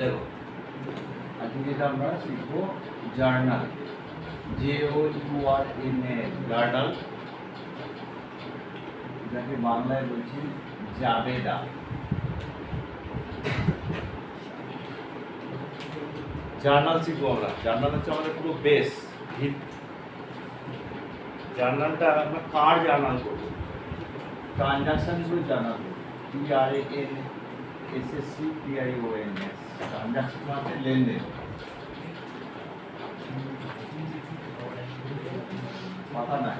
দেখো আজকে যেটা আমরা শিখবো জার্নাল, JOURNAL, জার্নাল, যাকে বাংলায় বলছি জাবেদা। জার্নাল শিখবো আমরা। জার্নাল হচ্ছে আমাদের পুরো বেস ভিত্তি। জার্নালটা আমরা কার জার্নাল করবো? ট্রানজাকশনগুলো জার্নাল করবো। TRANSACTIONS, ট্রানজাকশন মানে লেনদেন। কথা নাই,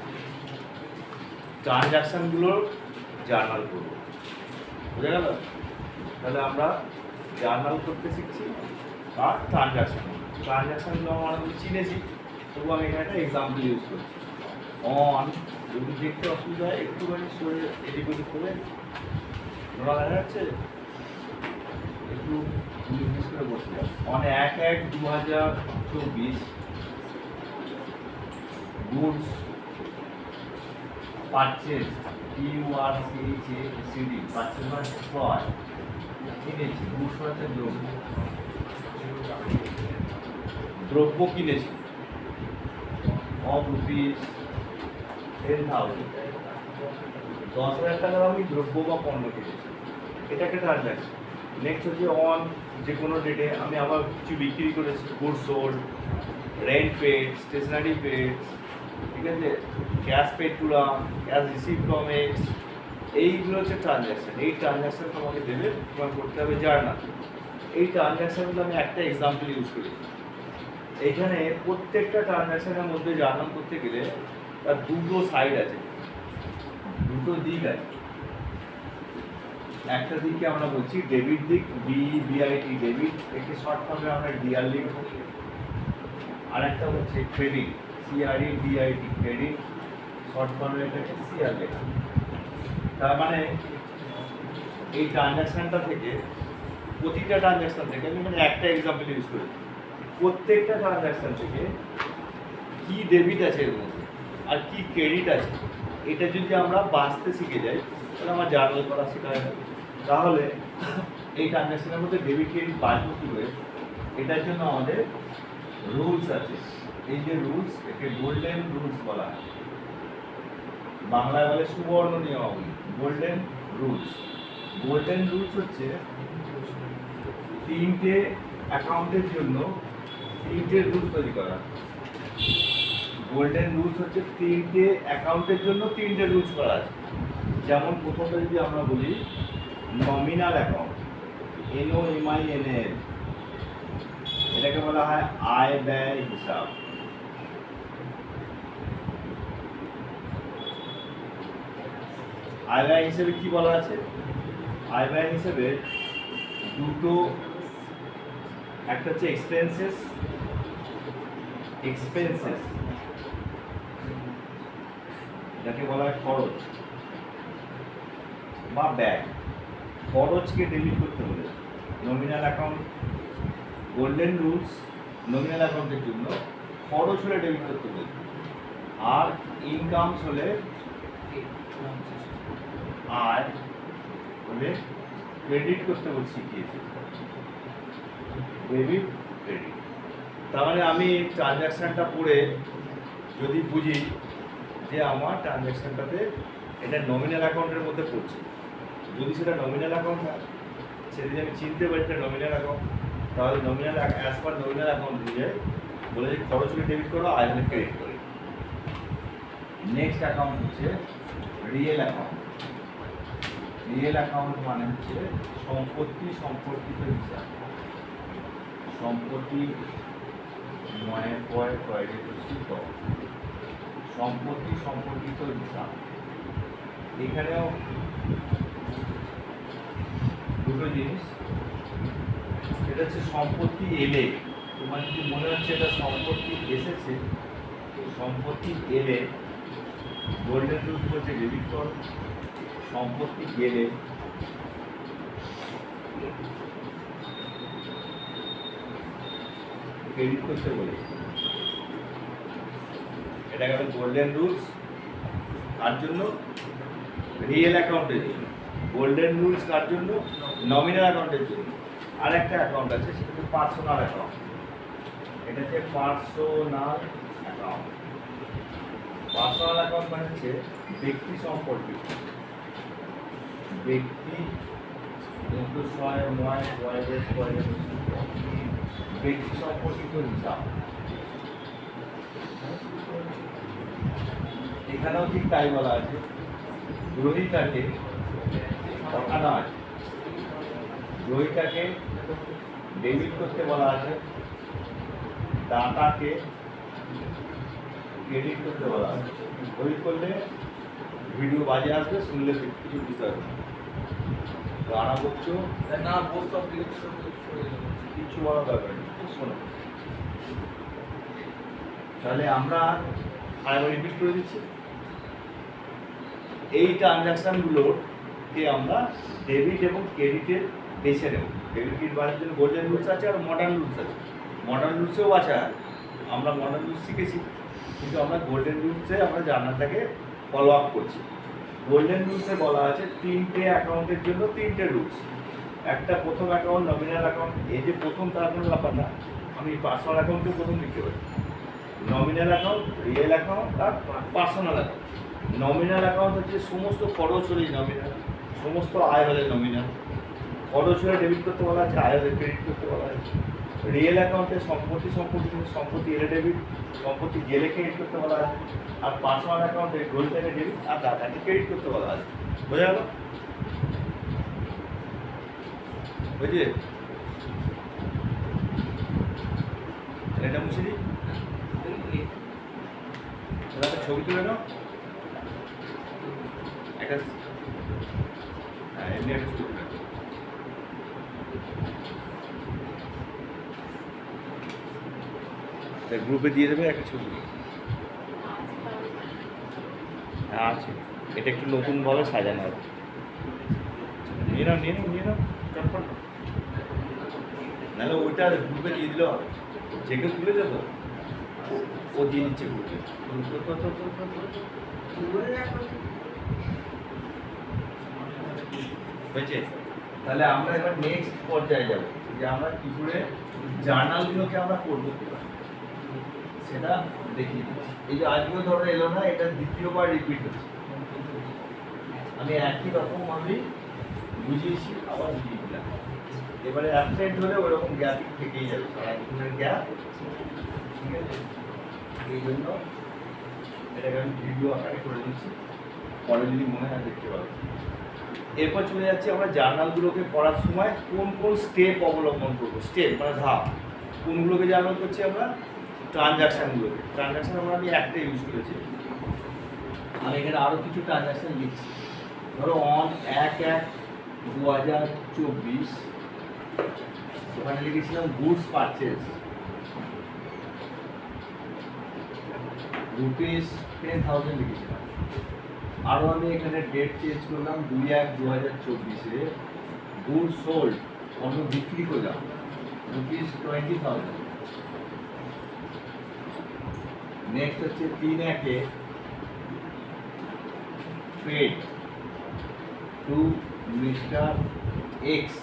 ট্রানজাকশনগুলোর জার্নাল করবো। বুঝে গেল? তাহলে আমরা জার্নাল করতে শিখছি আর ট্রানজাকশনগুলো আমরা অনেক চিনেছি, তবু আমি এখানে একটা এক্সাম্পল ইউজ করছি। অন, যদি দেখতে অসুবিধা হয় একটুখানি সরে এদিক ওদিক করে ধরা দেখা যাচ্ছে, একটু নির্দেশ করে বসে যাও। On 1/1/2024 goods purchase, PURCHASED, purchase মানে ক্রয়, কিনেছি। গুডস মানে দ্রব্য, দ্রব্য কিনেছি। অফ রুপিস 10,000, 10,000 টাকার আমি দ্রব্য বা পণ্য কিনেছি, এটা একটা ট্রানজাকশন। নেক্সট হচ্ছে অন, যে কোনো ডেটে আমি আবার কিছু বিক্রি করেছি, goods sold, rent paid, stationery paid, ঠিক আছে, cash paid to Ram, cash receive from X, এইগুলো হচ্ছে ট্রানজাকশন। এই ট্রানজাকশন তোমাকে দেবে, তোমার করতে হবে জার্নাল। এই ট্রানজাকশনগুলো আমি একটা এক্সাম্পল ইউজ করি। এইখানে প্রত্যেকটা ট্রানজাকশনের মধ্যে জার্নাল করতে গেলে তার দুটো সাইড আছে, দুটো দিক আছে। একটা দিককে আমরা বলছি ডেবিট দিক, DEBIT, ডেবিট, একে শর্ট ফর্মে আমরা ডিআর লিখব। আর একটা হচ্ছে ক্রেডিট, CREDIT, ক্রেডিট, শর্ট ফর্মে এটাকে CR লেখা। তার মানে এই ট্রানজাকশনটা থেকে, প্রতিটা ট্রানজাকশন থেকে আমি মানে একটা এক্সাম্পল ইউজ করেছি। প্রত্যেকটা ট্রানজাকশন থেকে কি ডেবিট আছে এর মধ্যে আর কি ক্রেডিট আছে, এটা যদি আমরা বাঁচতে শিখে যাই তাহলে আমার জার্নাল করা শেখা যাবে। তাহলে এই ট্রানজাকশনের মধ্যে ডেবিট ক্রেডিট বাঁচবো কী করে, এটার জন্য আমাদের রুলস আছে। এই যে রুলস, একে গোল্ডেন রুলস বলা হয়, বাংলায় বলে সুবর্ণ নিয়মাবলী, গোল্ডেন রুলস। গোল্ডেন রুলস হচ্ছে তিনটে অ্যাকাউন্টের জন্য তিনটে রুলস তৈরি করা। গোল্ডেন রুলস হচ্ছে তিনটে অ্যাকাউন্টের জন্য তিনটে রুলস করা আছে। যেমন প্রথমটা যদি আমরা বলি নমিনাল অ্যাকাউন্ট, NOMINAL, এটাকে বলা হয় আয় ব্যয় হিসাব। আয় ব্যয় হিসেবে কি বলা আছে? আয় ব্যয় হিসেবে দুটো, একটা হচ্ছে এক্সপেন্সেস, যাকে বলা হয় খরচ বা ব্যয়। খরচকে ডেবিট করতে হলে nominal account, golden rules nominal অ্যাকাউন্টের জন্য খরচ হলে ডেবিট করতে হবে, আর ইনকামস হলে, আয় হলে ক্রেডিট করতে বলে শিখিয়েছি, ডেবিট ক্রেডিট। তার মানে আমি ট্রানজ্যাকশানটা পড়ে যদি বুঝি যে আমার ট্রানজ্যাকশানটাতে এটা নমিনাল অ্যাকাউন্টের মধ্যে পড়ছে, যদি সেটা নমিনাল অ্যাকাউন্ট হয়, সেটা যদি আমি চিনতে পারি এটা নমিনাল অ্যাকাউন্ট, তাহলে nominal as per nominal account অনুযায়ী বলে যে খরচ হলে ডেবিট করো, আয় হলে ক্রেডিট করি। নেক্সট অ্যাকাউন্ট হচ্ছে রিয়েল অ্যাকাউন্ট। রিয়েল অ্যাকাউন্ট মানে হচ্ছে সম্পত্তি সম্পর্কিত হিসাব, সম্পত্তি সম্পত্তি সম্পর্কিত হিসাব। এখানেও দুটো জিনিস, এটা হচ্ছে সম্পত্তি এলে, তোমার যদি মনে হচ্ছে এটা সম্পত্তি এসেছে, সম্পত্তি এলে গোল্ডেন রুলস বলছে ডেবিট করো, সম্পত্তি গেলে ক্রেডিট করতে বলে। এটা গেল গোল্ডেন রুলস। কার জন্য? রিয়েল অ্যাকাউন্টের জন্য। গোল্ডেন রুলস কার জন্য? নমিনাল অ্যাকাউন্টের জন্য। আর একটা অ্যাকাউন্ট আছে, সেটা হচ্ছে পার্সোনাল অ্যাকাউন্ট। এটা হচ্ছে পার্সোনাল অ্যাকাউন্ট। পার্সোনাল অ্যাকাউন্ট মানে হচ্ছে ব্যক্তি সম্পর্কিত, ব্যক্তি ব্যক্তি সম্পর্কিত হিসাব। এখানেও ঠিক তাই বলা আছে, গ্রহীতাকে গ্রহীতাকে ডেবিট করতে বলা আছে, দাতাকে ক্রেডিট করতে বলা আছে। বই করলে ভিডিও বাজে আসবে, শুনলে কিছু বুঝতে পারবে না। রানা করছো না, কিছু বলা দরকার নেই, শোনো। তাহলে আমরা আরেকবার রিপিট করে দিচ্ছি, এই ট্রানজাকশনগুলোকে আমরা ডেবিট এবং ক্রেডিটের বেছে নেব। ডেবিট ক্রেডিট বাড়ার জন্য গোল্ডেন রুলস আছে আর মডার্ন রুলস আছে। মডার্ন রুলসেও আছে, আমরা মডার্ন রুলস শিখেছি, কিন্তু আমরা গোল্ডেন রুলসে আমরা জার্নালটাকে ফলো আপ করছি। গোল্ডেন রুলসে বলা আছে 3টে অ্যাকাউন্টের জন্য 3টে রুলস। একটা প্রথম অ্যাকাউন্ট নমিনাল অ্যাকাউন্ট, এই যে প্রথম তার কোনো ব্যাপার না, আমি পার্সোনাল অ্যাকাউন্টকে প্রথম লিখতে পারি। নমিনাল অ্যাকাউন্ট, রিয়েল অ্যাকাউন্ট আর পার্সোনাল অ্যাকাউন্ট। নমিনাল অ্যাকাউন্ট হচ্ছে সমস্ত খরচ হলে নমিনাল, সমস্ত আয় হলে নমিনাল। খরচ হলে ডেবিট করতে বলা আছে, আয় হলে ক্রেডিট করতে বলা আছে। রিয়েল অ্যাকাউন্টে সম্পত্তি এলে ডেবিট, সম্পত্তি গেলে ক্রেডিট করতে বলা আছে। আর পার্সোনাল অ্যাকাউন্টে গোল্ডেনে ডেবিট আর দাতাকে ক্রেডিট করতে বলা আছে। বোঝা গেল? বুঝলি? এটা মুছে দিই, একটা ছবি তুলে নাও, একটা এমনি একটা ছবি তুলে গ্রুপে দিয়ে দেবে একটা ছবি। হ্যাঁ আছে, এটা একটু নতুনভাবে সাজানো হবে। নিয়ে নাও চটপট, নাহলে ওইটা গ্রুপে দিয়ে দিলেও হবে। যে কেউ তুলে দেবো, ও দিয়ে দিচ্ছে গ্রুপে। হয়েছে? তাহলে আমরা এবার নেক্সট পর্যায়ে যাব, যে আমরা কি করে জার্নালগুলোকে আমরা করবো সেটা দেখিয়ে দিচ্ছি। এই যে আজকেও ধরো এলো না, এটা দ্বিতীয়বার রিপিট হচ্ছে। আমি একই রকম ভাবে বুঝিয়েছি, আবার বুঝিয়ে দিলাম। এবারে অ্যাবসেন্ট হলে ওরকম গ্যাপ থেকেই যাবে, একদিনের গ্যাপ। ঠিক আছে, এই জন্য এটাকে আমি ভিডিও আকারে করে দিচ্ছি, পরে যদি মনে হয় দেখতে পাবো। এরপর চলে যাচ্ছি আমরা জার্নালগুলোকে পড়ার সময় কোন কোন স্টেপ অবলম্বন করবো। স্টেপ মানে ধাপ। কোনগুলোকে জার্নাল করছি আমরা? ট্রানজাকশানগুলোকে। ট্রানজাকশান আমি একটা ইউজ করেছি, আমি এখানে আরও কিছু ট্রানজাকশান লিখছি। ধরো 1/1/2024, ওখানে লিখেছিলাম গুডস পারচেজ ₹10,000 লিখেছিলাম। আরও আমি এখানে ডেট চেঞ্জ করলাম, 2/1/2024-এ গুডস সোল্ড, পণ্য বিক্রি করলাম ₹20,000। নেক্সট হচ্ছে 3/1-এ পেড টু মিস্টার এক্স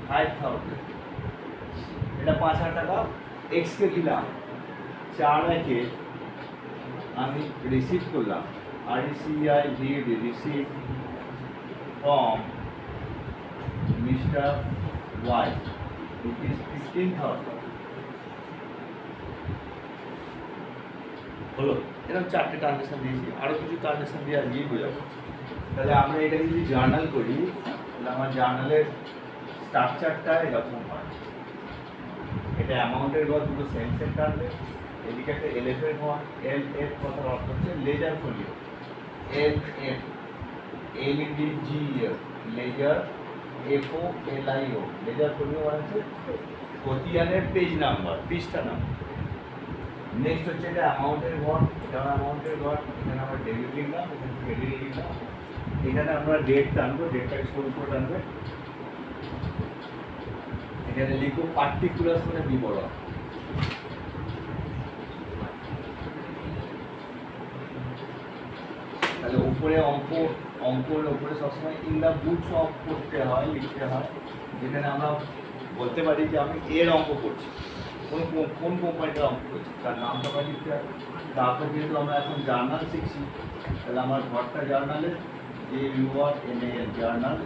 ₹5,000, এটা 5,000 টাকা এক্সকে দিলাম। 4/1-এ আমি রিসিভ করলাম, RECIVD, receive from mister Y ₹15,000। হলো, এরকম 4টে ট্রানজাকশন দিয়েছি, আরও কিছু ট্রানজাকশন দিয়ে আজকেই বোঝাবো। তাহলে আমরা এটাকে যদি জার্নাল করি, তাহলে আমার জার্নালের স্ট্রাকচারটা এরকম হয়। এটা অ্যামাউন্টের ঘর, দুটো সেন্সের টানবে, এদিকে একটা LF এর ঘর। LF কথার অর্থ হচ্ছে ledger folio. LF, LEDGER, ledger, FOLIO, ledger folio মানে হচ্ছে খতিয়ানের পেজ নাম্বার, পৃষ্ঠা নাম্বার। নেক্সট হচ্ছে এটা অ্যামাউন্টের ঘর, এটা অ্যামাউন্টের ঘর। এখানে আমরা ডেবিট লিখলাম, এখানে ক্রেডিট লিখলাম, এখানে আমরা ডেট টানবো, ডেটটাকে শুরু করে টানবে। এখানে লিখবো পার্টিকুলার মানে বিবরণ। তাহলে উপরে অঙ্কের উপরে সবসময় ইন দ্য বুকস অফ করতে হয়, লিখতে হয়, যেখানে আমরা বলতে পারি যে আমি এর অঙ্ক করছি, কোন কোম্পানিটার অঙ্ক করছি তার নামটা আমরা লিখতে হবে। তারপর যেহেতু আমরা এখন জার্নাল শিখছি, তাহলে আমার ঘরটা জার্নালে JURNAL জার্নাল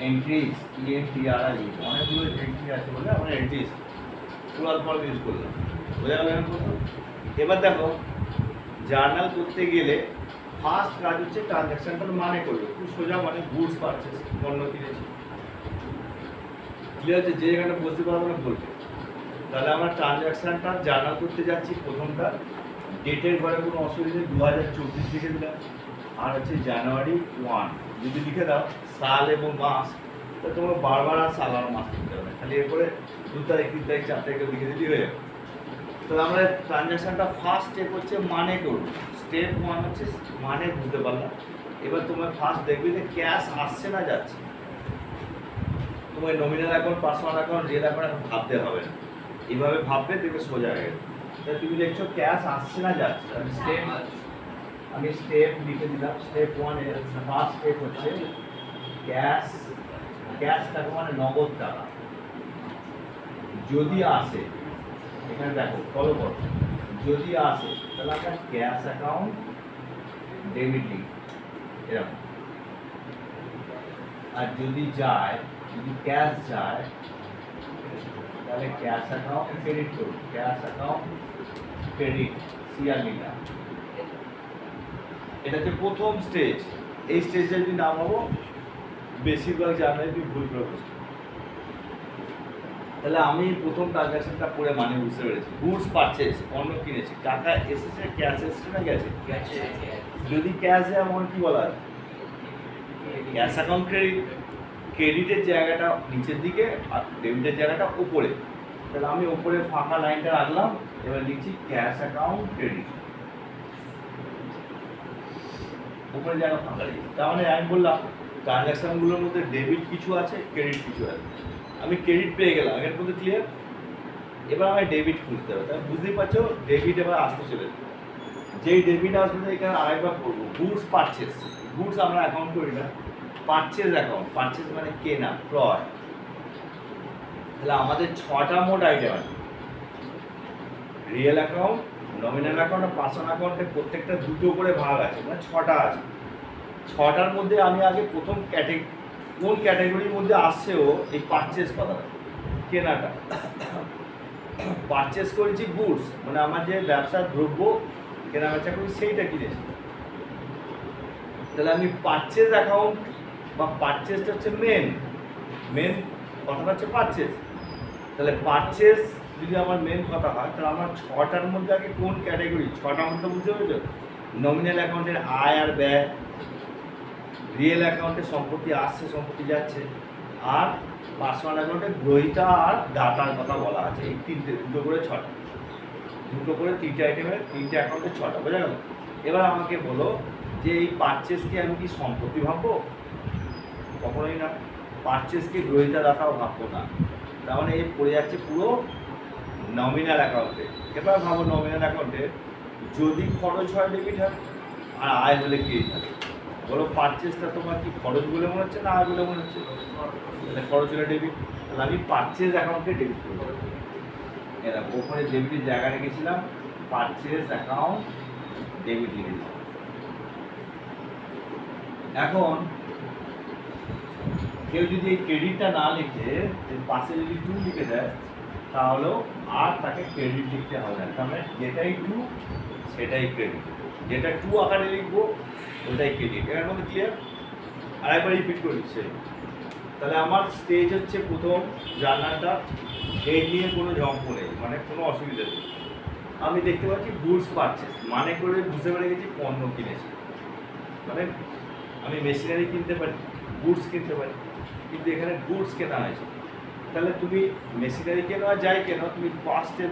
এন্ট্রিজ ENTRI অনেকগুলো এন্ট্রি আছে বলে আমরা এন্ট্রিজ পুরাল ফর্ম ইউজ করলাম। বোঝা গেল এখন প্রথম। এবার দেখো জার্নাল করতে গেলে ফার্স্ট কাজ হচ্ছে ট্রানজ্যাকশনটার মানে করবে, খুব সোজা, মানে গুডস পারচেস, পণ্য কিনেছি। ক্লিয়ার হচ্ছে, যে এখানে বুঝতে পারবো না বলবে। তাহলে আমরা ট্রানজ্যাকশনটা জার্নাল করতে যাচ্ছি, প্রথমটা ডেটের ঘরে কোনো অসুবিধা নেই, 2024 লিখে দিলাম। আর হচ্ছে জানুয়ারি 1 যদি লিখে দাও সাল এবং মাস, তো তোমার বারবার আর সাল আর মাস লিখতে হবে, খালি এরপরে 2 তারিখ 3 তারিখ 4 তারিখে লিখে দিলেই হয়ে যাবে। তাহলে আমরা ট্রানজ্যাকশনটা ফার্স্ট স্টেপ হচ্ছে মানে করবো। স্টেপ 1 হচ্ছে মানে বুঝতে পারলাম। এবার তোমার ফার্স্ট দেখবে যে ক্যাশ আসছে না যাচ্ছে। তোমার nominal account, personal account, real account এখন ভাবতে হবে না, এইভাবে ভাববে দেখবে সোজা হয়ে গেছে। তাহলে তুমি দেখছো ক্যাশ আসছে না যাচ্ছে, আমি স্টেপ লিখে দিলাম। স্টেপ 1 এর ফার্স্ট স্টেপ হচ্ছে ক্যাশ, ক্যাশ টাকা মানে নগদ টাকা যদি আসে, এখানে দেখো ফলো করো, যদি আসে তাহলে আমরা ক্যাশ অ্যাকাউন্ট ডেবিট লিখি এরকম। আর যদি যায়, যদি ক্যাশ যায় তাহলে ক্যাশ অ্যাকাউন্ট ক্রেডিট করুন, ক্যাশ অ্যাকাউন্ট ক্রেডিট সিআর লিখলাম। এটা হচ্ছে প্রথম স্টেজ। এই স্টেজে যদি না পাবো বেশিরভাগ জানাই তুই ভুল করে বসবি। তাহলে আমি প্রথম ট্রানজ্যাকশনটা পড়ে মানে বুঝতে পেরেছি, গুডস পারচেস, পণ্য কিনেছি, টাকা এসেছে, ক্যাশ এসেছে না গেছে? যদি ক্যাশ যায় আমার কি বলা আছে? Cash account credit. ক্রেডিটের জায়গাটা নিচের দিকে আর ডেবিটের জায়গাটা উপরে, তাহলে আমি উপরে ফাঁকা লাইনটা রাখলাম। এবার লিখছি ক্যাশ অ্যাকাউন্ট ক্রেডিট, উপরে জায়গা ফাঁকা রেখেছি। তার মানে আমি বললাম ট্রানজ্যাকশনগুলোর মধ্যে ডেবিট কিছু আছে, ক্রেডিট কিছু আছে। আমি ক্রেডিট পেয়ে গেলাম, এর মধ্যে ক্লিয়ার। এবার আমি ডেবিট খুঁজতে হবে, তাহলে বুঝতেই পারছো ডেবিট এবার আসতে চলেছে। যেই ডেবিট আসবে এখানে আরেকবার করবো গুডস পারচেস। গুডস আমরা অ্যাকাউন্ট করি না, পারচেস অ্যাকাউন্ট। পারচেস মানে কেনা, ক্রয়। তাহলে আমাদের 6টা মোট আইটেম আছে, রিয়েল অ্যাকাউন্ট, নমিনাল অ্যাকাউন্ট আর পার্সোনাল অ্যাকাউন্টে প্রত্যেকটা 2টো করে ভাগ আছে, মানে 6টা আছে। 6টার মধ্যে আমি আগে প্রথম কোন ক্যাটাগরির মধ্যে আসছেও এই পারচেস কথাটা, কেনাটা। পারচেস করেছি গুডস, মানে আমার যে ব্যবসার দ্রব্য কেনা বেচা করি সেইটা কিনেছি। তাহলে আমি পারচেস অ্যাকাউন্ট বা পারচেসটা হচ্ছে মেন কথাটা হচ্ছে পারচেস। তাহলে পারচেস যদি আমার মেন কথা হয়, তাহলে আমার 6টার মধ্যে আগে কোন ক্যাটাগরি, 6টার মধ্যে বুঝতে পেরেছো? নমিনাল অ্যাকাউন্টের আয় আর ব্যয়, রিয়েল অ্যাকাউন্টে সম্পত্তি আসছে সম্পত্তি যাচ্ছে, আর পার্সোনাল অ্যাকাউন্টে গ্রহীতা আর দাতার কথা বলা আছে। এই 2টো করে 6টা, 2টো করে 3টে আইটেমের 3টে অ্যাকাউন্টে 6টা, বোঝা গেল? এবার আমাকে বলো যে এই পারচেসকে আমি কি সম্পত্তি ভাববো? কখনোই না। পারচেসকে গ্রহীতা দাতাও ভাববো না, তার মানে এই পড়ে যাচ্ছে পুরো নমিনাল অ্যাকাউন্টে। এবার ভাবো নমিনাল অ্যাকাউন্টে যদি খরচ হয় ডেবিট হয় আর আয় হলে ক্রেডিট হবে। বলো পারচেসটা তোমার কি খরচ বলে মনে হচ্ছে না আয় বলে মনে হচ্ছে? তাহলে খরচ হলে ডেবিট, তাহলে আমি পারচেস অ্যাকাউন্টে ডেবিট করবো। এরকম ওখানে ডেবিটের জায়গা রেখেছিলাম, পারচেস অ্যাকাউন্ট ডেবিট লিখে দিলাম। এখন কেউ যদি এই ক্রেডিটটা না লিখে পাশে যদি 2 লিখে দেয়, তাহলেও আর তাকে ক্রেডিট লিখতে হবে না। তার মানে যেটাই 2 সেটাই ক্রেডিট, যেটা 2 আকারে লিখবো ওটাই ক্রেডিট। এর মধ্যে ক্লিয়ার? আরেকবার রিপিট করে দিচ্ছে। তাহলে আমার স্টেজ হচ্ছে প্রথম জার্নালটা, এই নিয়ে কোনো জম্প নেই, মানে কোনো অসুবিধা নেই। আমি দেখতে পাচ্ছি গুডস পারচেস, মানে করে বুঝতে পেরে গেছি পণ্য কিনেছি। মানে আমি মেশিনারি কিনতে পারি, গুডস কিনতে পারি, কিন্তু এখানে গুডস কেনা হয়েছে। তাহলে তুমি মেশিনারি কেনো আর যাই কেনো, তুমি ফার্স্টে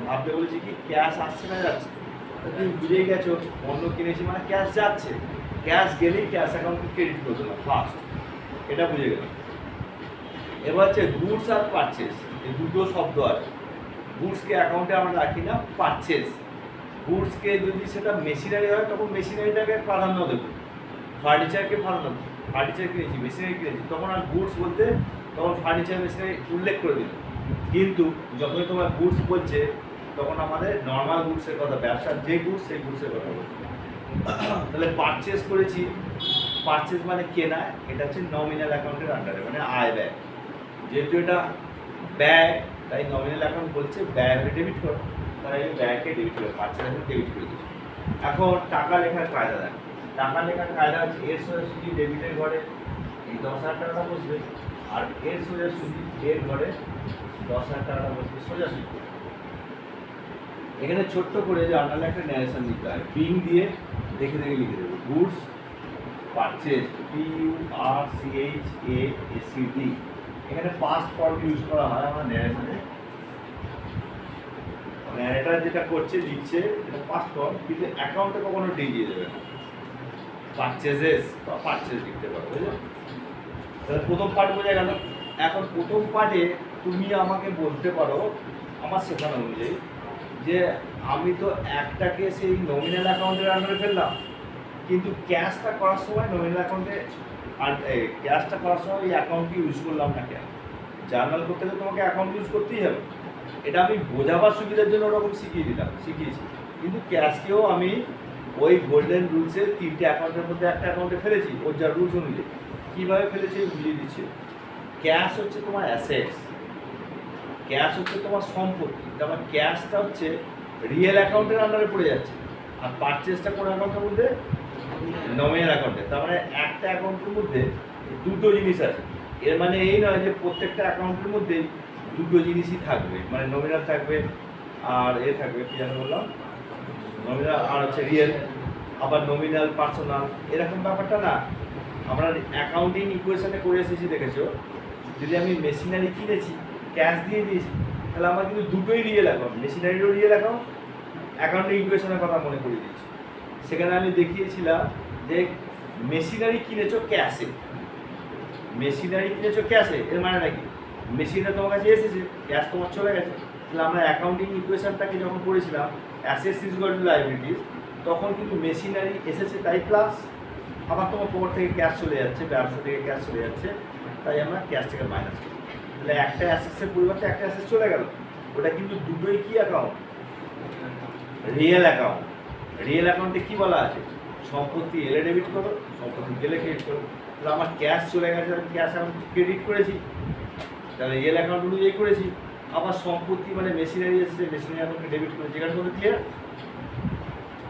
ভাবতে বলেছি কি ক্যাশ আসছে না যাচ্ছে। তুমি বুঝেই গেছো পণ্য কিনেছি মানে ক্যাশ যাচ্ছে, ক্যাশ গেলেই ক্যাশ অ্যাকাউন্টে ক্রেডিট করতে না ফার্স্ট, এটা বুঝে গেলাম। এবার হচ্ছে গুডস আর পারচেস, এই 2টো শব্দ আছে। গুডসকে অ্যাকাউন্টে আমরা রাখি না, পারচেস। গুডসকে যদি সেটা মেশিনারি হয় তখন মেশিনারিটাকে প্রাধান্য দেবো, ফার্নিচারকে প্রাধান্য দেবো। ফার্নিচার কিনেছি, মেশিনারি কিনেছি, তখন আর গুডস বলতে তখন ফার্নিচার মেশিনারি উল্লেখ করে দিল। কিন্তু যখনই তোমার গুডস বলছে তখন আমাদের নর্মাল গুডসের কথা, ব্যবসার যে গুডস সেই গুডসের কথা বলছে। তাহলে পারচেস করেছি, পারচেস মানে কেনা, এটা হচ্ছে নমিনাল অ্যাকাউন্টের আন্ডারে, মানে আয় ব্যয়। যেহেতু এটা ব্যয় তাই নমিনাল অ্যাকাউন্ট বলছে ব্যয় হলে ডেবিট করো, তাই ব্যয়কে ডেবিট করে, পারচেস এখন ডেবিট করে দিচ্ছি। এখন টাকা লেখার কায়দা দেখ, টাকা লেখার কায়দা হচ্ছে এর সোজাসুজি ডেবিটের ঘরে এই 10,000 টাকাটা বসবে, আর এর সোজাসুজি এর ঘরে 10,000 টাকাটা বসবে সোজাসুজি। এখানে ছোট্ট করে যে আপনারা একটা ন্যারেশন দিতে হয়, পিং দিয়ে দেখে দেখে লিখে দেবো। গুডস পারচেজ, PURCHASED, এখানে পাস্ট ফর্ম ইউজ করা হয় আমার ন্যারেশনে। ন্যারেটার যেটা করছে দিচ্ছে এটা পাস্ট ফর্ম, কিন্তু অ্যাকাউন্টে কখনো ডি দিয়ে দেবে না। পারচেজেস বা পারচেজ লিখতে পারো, বুঝলো? তাহলে প্রথম পার্ট বোঝা গেল। এখন প্রথম পার্টে তুমি আমাকে বলতে পারো আমার শেখানো অনুযায়ী যে আমি তো একটাকে সেই নমিনাল অ্যাকাউন্টের আন্ডারে ফেললাম, কিন্তু ক্যাশটা করার সময় নমিনাল অ্যাকাউন্টে ক্যাশটা করার সময় এই অ্যাকাউন্টটি ইউজ করলাম না কেন? জার্নাল করতে গেলে তোমাকে অ্যাকাউন্ট ইউজ করতেই হবে। এটা আমি বোঝাবার সুবিধার জন্য ওরকম শিখিয়েছি, কিন্তু ক্যাশকেও আমি ওই গোল্ডেন রুলসের 3টে অ্যাকাউন্টের মধ্যে একটা অ্যাকাউন্টে ফেলেছি, ওর যা রুলস অনুযায়ী। কীভাবে ফেলেছি বুঝিয়ে দিচ্ছি। ক্যাশ হচ্ছে তোমার অ্যাসেটস, ক্যাশ হচ্ছে তোমার সম্পত্তি, তার মানে ক্যাশটা হচ্ছে রিয়েল অ্যাকাউন্টের আন্ডারে পড়ে যাচ্ছে, আর পারচেসটা কোন অ্যাকাউন্টের মধ্যে? নমিনাল অ্যাকাউন্টে। তার মানে একটা অ্যাকাউন্টের মধ্যে দুটো জিনিস আছে। এর মানে এই নয় যে প্রত্যেকটা অ্যাকাউন্টের মধ্যেই দুটো জিনিসই থাকবে, মানে নমিনাল থাকবে আর থাকবে কি জানো বললাম, নমিনাল আর হচ্ছে রিয়েল, আবার নমিনাল পার্সোনাল, এরকম ব্যাপারটা না। আমরা অ্যাকাউন্টিং ইকুয়েশনে করে এসেছি, দেখেছো? যদি আমি মেশিনারি কিনেছি ক্যাশ দিয়ে দিয়েছি, তাহলে আমার কিন্তু দুটোই রিয়েল অ্যাকাউন্ট, মেশিনারিরও রিয়েল অ্যাকাউন্ট, অ্যাকাউন্টিং ইকুয়েশনের কথা মনে করিয়ে দিয়েছি। সেখানে আমি দেখিয়েছিলাম যে মেশিনারি কিনেছো ক্যাশে, মেশিনারি কিনেছো ক্যাশে, এর মানে নাকি মেশিনটা তোমার কাছে এসেছে, ক্যাশ তোমার চলে গেছে। তাহলে আমরা অ্যাকাউন্টিং ইকুয়েশনটাকে যখন করেছিলাম assets is equal to liabilities, তখন কিন্তু মেশিনারি এসেছে তাই প্লাস, আবার তোমার পকেট থেকে ক্যাশ চলে যাচ্ছে, ব্যবসা থেকে ক্যাশ চলে যাচ্ছে, তাই আমরা ক্যাশ থেকে মাইনাস করি। তাহলে একটা অ্যাসেটসের পরিবর্তে একটা অ্যাসেট চলে গেল, ওটা কিন্তু দুটোই কি অ্যাকাউন্ট? Real account. রিয়েল অ্যাকাউন্টে কী বলা আছে? সম্পত্তি এলে ডেবিট করো, সম্পত্তি গেলে ক্রেডিট করো। তাহলে আমার ক্যাশ চলে গেছে, আমি ক্যাশ অ্যাকাউন্ট ক্রেডিট করেছি, তাহলে রিয়েল অ্যাকাউন্ট অনুযায়ী করেছি। আবার সম্পত্তি মানে মেশিনারি এসেছে, মেশিনারি অ্যাকাউন্টকে ডেবিট করেছি, যেখানে কোনো ক্লিয়ার।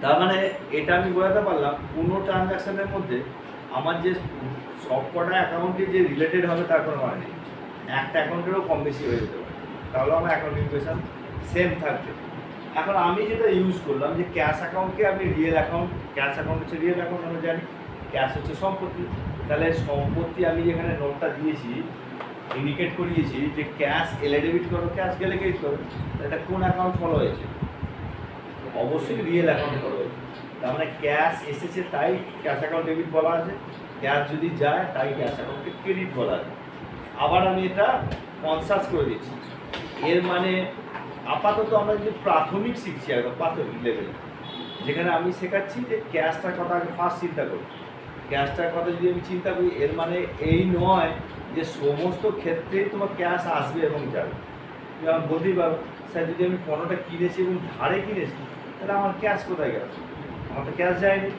তার মানে এটা আমি বোঝাতে পারলাম কোনো ট্রানজ্যাকশানের মধ্যে আমার যে সব কটা অ্যাকাউন্টে যে রিলেটেড হবে তার কোনো মানে নেই, একটা অ্যাকাউন্টেরও কম বেশি হয়ে যেতে পারে, তাহলে আমার অ্যাকাউন্টিং ইকুয়েশন সেম থাকবে। এখন আমি যেটা ইউজ করলাম যে ক্যাশ অ্যাকাউন্টকে আমি রিয়েল অ্যাকাউন্ট, ক্যাশ অ্যাকাউন্ট হচ্ছে রিয়েল অ্যাকাউন্ট, আমরা জানি ক্যাশ হচ্ছে সম্পত্তি। তাহলে সম্পত্তি আমি যেখানে নোটটা দিয়েছি ইন্ডিকেট করিয়েছি যে ক্যাশ এলে ডেবিট করো, ক্যাশ গেলে ক্রেডিট করো, এটা কোন অ্যাকাউন্ট ফলো হয়েছে? অবশ্যই রিয়েল অ্যাকাউন্ট ফলো হয়েছে। তার মানে ক্যাশ এসেছে তাই ক্যাশ অ্যাকাউন্ট ডেবিট বলা আছে, ক্যাশ যদি যায় তাই ক্যাশ অ্যাকাউন্টকে ক্রেডিট বলা আছে। আবার আমি এটা কনসাস করে দিচ্ছি, এর মানে আপাতত আমরা যদি প্রাথমিক শিখছি, একদম প্রাথমিক লেভেলে, যেখানে আমি শেখাচ্ছি যে ক্যাশটার কথা আগে ফার্স্ট চিন্তা করি। ক্যাশটার কথা যদি আমি চিন্তা করি, এর মানে এই নয় যে সমস্ত ক্ষেত্রেই তোমার ক্যাশ আসবে এবং যাবে। তুমি আমার বলতেই পারো, স্যার যদি আমি পণ্যটা কিনেছি এবং ধারে কিনেছি, তাহলে আমার ক্যাশ কোথায় গেল? আমার তো ক্যাশ যায়নি,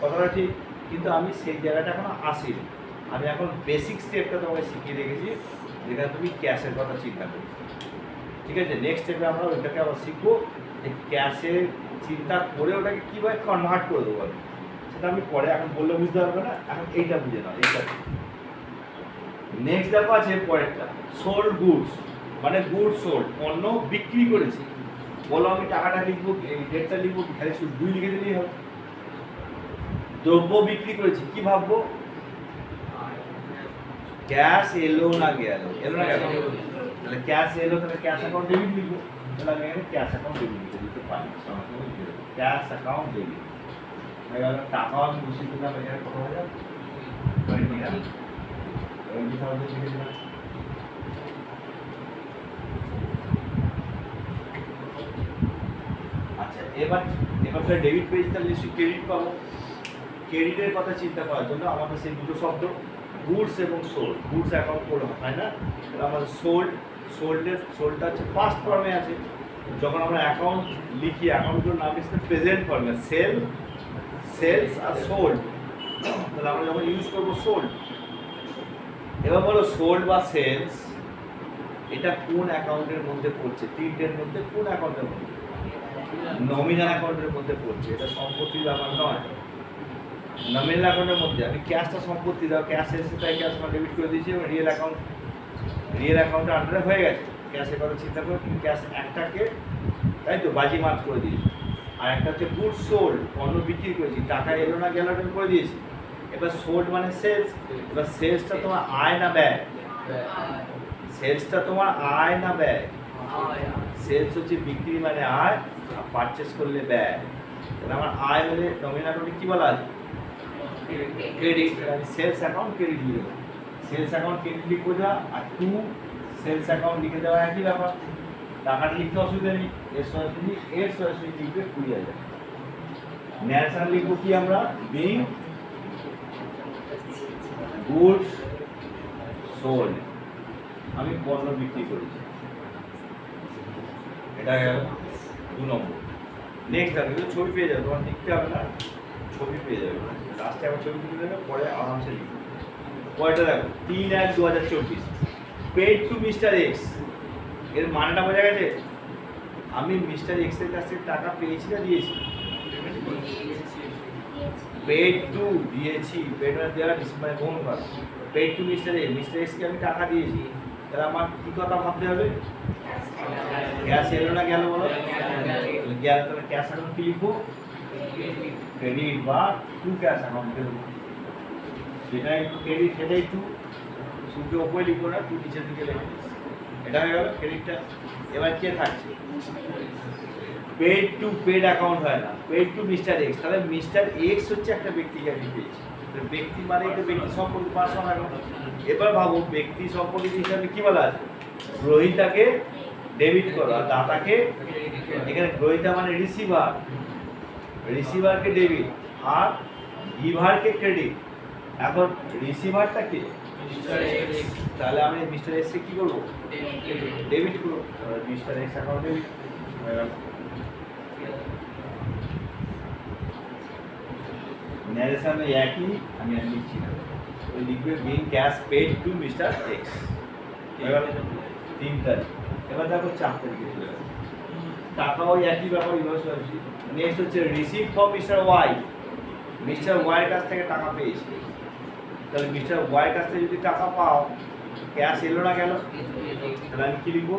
কথাটা ঠিক, কিন্তু আমি সেই জায়গাটা এখনো আসিনি। আমি এখন বেসিক স্টেপটা তোমাকে শিখিয়ে রেখেছি, যেখানে তুমি ক্যাশের কথা চিন্তা করছো। ঠিক আছে, নেক্সট স্টেপে আমরা ওইটাকে আবার শিখবো যে ক্যাশের চিন্তা করে ওটাকে কীভাবে কনভার্ট করে দেবো। সেটা আমি পরে, এখন বললে বুঝতে পারবে না, এখন এইটা বুঝে নাও। এইটা নেক্সট দেখো আছে পরেরটা, সোল্ড গুডস, মানে গুড সোল্ড, পণ্য বিক্রি করেছি। বলো আমি টাকাটা লিখবো, এই ডেটটা লিখবো, খালি শুধু 2 লিখে দিলেই হবে। দ্রব্য বিক্রি করেছি, কি ভাববো? ক্যাশ এলো না গেল, এলো না গেল, তাহলে ক্যাশ এলো, তাহলে ক্যাশ অ্যাকাউন্ট ডেবিট লিখবো, তাহলে আমি এখানে ক্যাশ অ্যাকাউন্ট ডেবিট লিখে দিতে পারি। ক্যাশ অ্যাকাউন্ট ডেবিট হয়ে গেল। টাকাও আমি বসিয়ে দিলাম এখানে, কত হাজার? 20,000 লিখে দিলাম। আচ্ছা, এবার ডেবিট পেজ, তাহলে নিশ্চয়ই ক্রেডিট পাবো। ক্রেডিটের কথা চিন্তা করার জন্য আমাদের সেই দুটো শব্দ, গুডস এবং সোল্ড, গুডস অ্যাকাউন্ট করে হয় না, তাহলে আমাদের সোল্ডটা হচ্ছে পাস্ট ফর্মে আছে। যখন আমরা অ্যাকাউন্ট লিখি অ্যাকাউন্টগুলোর নাম লিখতে প্রেজেন্ট ফর্মে, সেলস আর সোল্ড, তাহলে আমরা যখন ইউজ করবো সোল্ড। এবার বলো সোল্ড বা সেলস এটা কোন অ্যাকাউন্টের মধ্যে পড়ছে? তিনটের মধ্যে কোন অ্যাকাউন্টের মধ্যে? নমিনাল অ্যাকাউন্টের মধ্যে পড়ছে। এটা সম্পত্তির ব্যাপার নয়। নমিনাল অ্যাকাউন্টের মধ্যে আমি ক্যাশটা সম্পত্তি দাও, ক্যাশ এসে তাই ক্যাশ আমার ডেবিট করে দিয়েছি এবং রিয়েল অ্যাকাউন্টের আন্ডারে হয়ে গেছে। ক্যাশের কথা চিন্তা করে তুমি ক্যাশ একটাকে তাই তো বাজি মার্ক করে দিয়েছি, আর একটা হচ্ছে গুড সোল্ড, পণ্য বিক্রি করেছি, টাকা এলো না গেল করে দিয়েছি। এবার সোল্ড মানে সেলস। এবার সেলসটা তোমার আয় না ব্যয়? সেলসটা তোমার আয় না ব্যয়? সেলস হচ্ছে বিক্রি মানে আয়, আর পারচেস করলে ব্যয়। তাহলে আমার আয় হলে নমিনাল অ্যাকাউন্টে কি বলা আছে? ক্রেডিট। আমি সেলস অ্যাকাউন্ট ক্রেডিট লিখে, সেলস অ্যাকাউন্ট ক্রেডিট লিখবো যা, আর টু সেলস অ্যাকাউন্ট লিখে দেওয়া একই ব্যাপার। টাকাটা লিখতে অসুবিধা নেই, এর সরাসরি লিখবে 20,000। ন্যাশনাল লিখবো কি আমরা? বিং গুডস সোল্ড, আমি পণ্য বিক্রি করেছি। এটা গেল 2 নম্বর। নেক্সট আমি ছবি পেয়ে যাবে, তোমার লিখতে হবে না, ছবি পেয়ে যাবে। লাস্টে আবার ছবি তুলে দেবে, পরে আরামসে লিখবে। পরেরটা দেখো 3/1/2024 পেড টু মিস্টার এক্স। এর মানটা বোঝা গেছে? আমি মিস্টার এক্স এর কাছ থেকে টাকা পেয়েছি না দিয়েছি? পেড টু দিয়েছি, পেড মানে দেওয়া, মানে গ্রহণ করা। পেড টু মিস্টার এক্সকে আমি টাকা দিয়েছি, তাহলে আমার কী কথা ভাবতে হবে? ক্যাশ এলো না গেল বলো? গেল, তাহলে ক্যাশ অ্যাকাউন্ট কি লিখবো? ক্রেডিট বা টু ক্যাশ অ্যাকাউন্ট লিখবো। যেটাই ক্রেডিট সেটাই টু, শুধু ওপরে লিখবো না, টু নিচের দিকে লিখবো। এটা হয়ে গেল ক্রেডিটটা। এবার কে থাকছে? পেড টু পেড অ্যাকাউন্ট হয় না, পেড টু মিস্টার এক্স। তাহলে মিস্টার এক্স হচ্ছে একটা ব্যক্তিকে আমি পেয়েছি। ব্যক্তি মানে এটা ব্যক্তি সম্পর্ক, পার্সোনাল অ্যাকাউন্ট। এবার ভাবো ব্যক্তি সম্পর্কিত হিসাবে কি বলা আছে? গ্রহীতাকে ডেবিট করো আর দাতাকে, এখানে গ্রহীতা মানে রিসিভার, রিসিভারকে ডেবিট আর গিভারকে ক্রেডিট। এখন রিসিভারটা কি? তাহলে আমি মিস্টার এক্স কে কি করবো? ডেবিট করবো। মিস্টার এক্স অ্যাকাউন্ট ডেবিট হয়ে গেল। ন্যারেশনে একই, আমি আর লিখছি না, ওই লিখবে being cash paid to mister X. এবার 3 তারিখ। এবার দেখো 4 তারিখে চলে গেল, টাকাও একই ব্যাপার, ইনভয়েস আসছি। নেক্সট হচ্ছে receive for mister Y. Mister ওয়াইয়ের কাছ থেকে টাকা পেয়েছি, তাহলে মিস্টার ওয়াইয়ের কাছ থেকে যদি টাকা পাও, ক্যাশ এলো না গেল, তাহলে আমি কি লিখবো?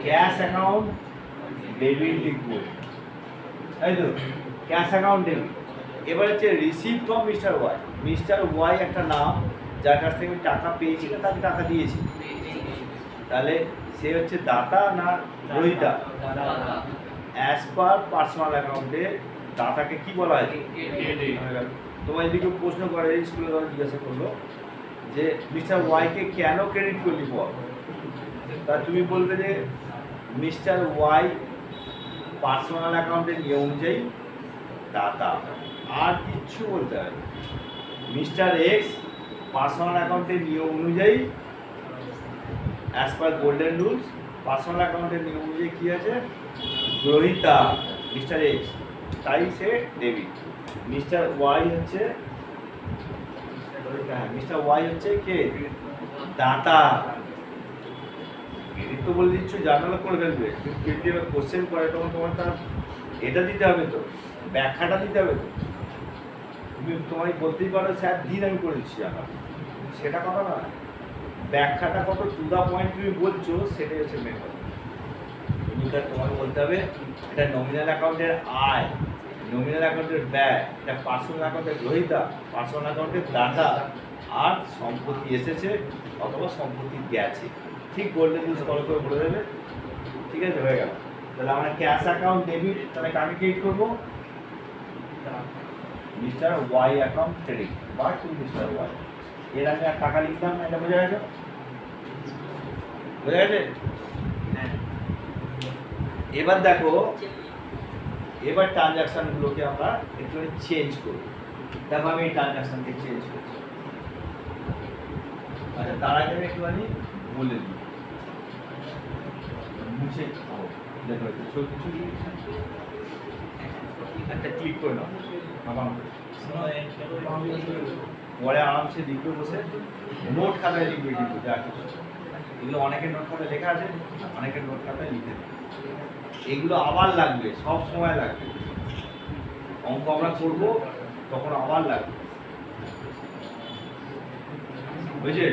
ক্যাশ অ্যাকাউন্ট ডেবিট লিখবো, তাই তো? Cash account debit. এবার হচ্ছে receive from mister Y. Mister Y একটা নাম, যার কাছ থেকে আমি টাকা পেয়েছি না তাকে টাকা দিয়েছি, তাহলে সে হচ্ছে দাতা না গ্রহীতা? অ্যাজ পার পার্সোনাল অ্যাকাউন্টে দাতাকে কি বলা হয়? তোমার যদি কেউ প্রশ্ন করে, স্কুলে ধরো জিজ্ঞাসা করলো যে মিস্টার ওয়াইকে কেন ক্রেডিট করলি বল, তা তুমি বলবে যে মিস্টার ওয়াই পার্সোনাল অ্যাকাউন্টের নিয়ম অনুযায়ী দাতা, আর কিচ্ছু বলতে হবে। মিস্টার এক্স পার্সোনাল অ্যাকাউন্টের নিয়ম অনুযায়ী, as per golden rules, personal অ্যাকাউন্টের নিয়ম অনুযায়ী কী আছে? গ্রহীতা মিস্টার এক্স, তাই সে ডেবিট। মিস্টার ওয়াই হচ্ছে, মিস্টার ওয়াই হচ্ছে কে? দাতা। ক্রেডিট তো বলে দিচ্ছ, জানালা করে ফেলবে, কিন্তু কোশ্চেন করে তখন তোমার তার এটা দিতে হবে, তো ব্যাখ্যাটা দিতে হবে। তো তুমি তোমায় বলতেই পারো স্যার দিন আমি করে দিচ্ছি আমার, সেটা কথা না। ব্যাখ্যাটা কত টু দা পয়েন্ট তুমি বলছো, সেটাই হচ্ছে মেন কথা। তুমি তোমাকে বলতে হবে এটা নমিনাল অ্যাকাউন্টের আয়, নমিনাল অ্যাকাউন্টের ব্যয়, এটা পার্সোনাল অ্যাকাউন্টের গ্রহীতা, পার্সোনাল অ্যাকাউন্টের দাতা, আর সম্পত্তি এসেছে অথবা সম্পত্তি গেছে। ঠিক গোল্ডেন রুলস ফলো করে বলে দেবে, ঠিক আছে? হয়ে গেল। তাহলে আমরা ক্যাশ অ্যাকাউন্ট ডেবিট, তাহলে কাকে ক্রেডিট করবো? মিস্টার ওয়াই অ্যাকাউন্ট ক্রেডিট বা টু মিস্টার ওয়াই। এর আগে আর টাকা লিখতাম না, এটা বোঝা গেছে? বোঝা গেছে? এবার দেখো, এবার ট্রানজাকশনগুলোকে আমরা একটু চেঞ্জ করব। দেখো আমি এই ট্রানজাকশনকে চেঞ্জ করছি, আচ্ছা, তার আগে আমি একটুখানি বলে দিই, মুছে খাও, দেখো কিছু একটা ক্লিক করে নাও, পরে আরামসে লিখবে বসে, নোট খাতায় লিখবে কিন্তু যা কিছু, এগুলো অনেকের নোট খাতায় লেখা আছে, অনেকের নোট খাতায় লিখে দেবে। এগুলো আবার লাগবে, সব সময় লাগবে, অঙ্ক আমরা করবো তখন আবার লাগবে, বুঝছে?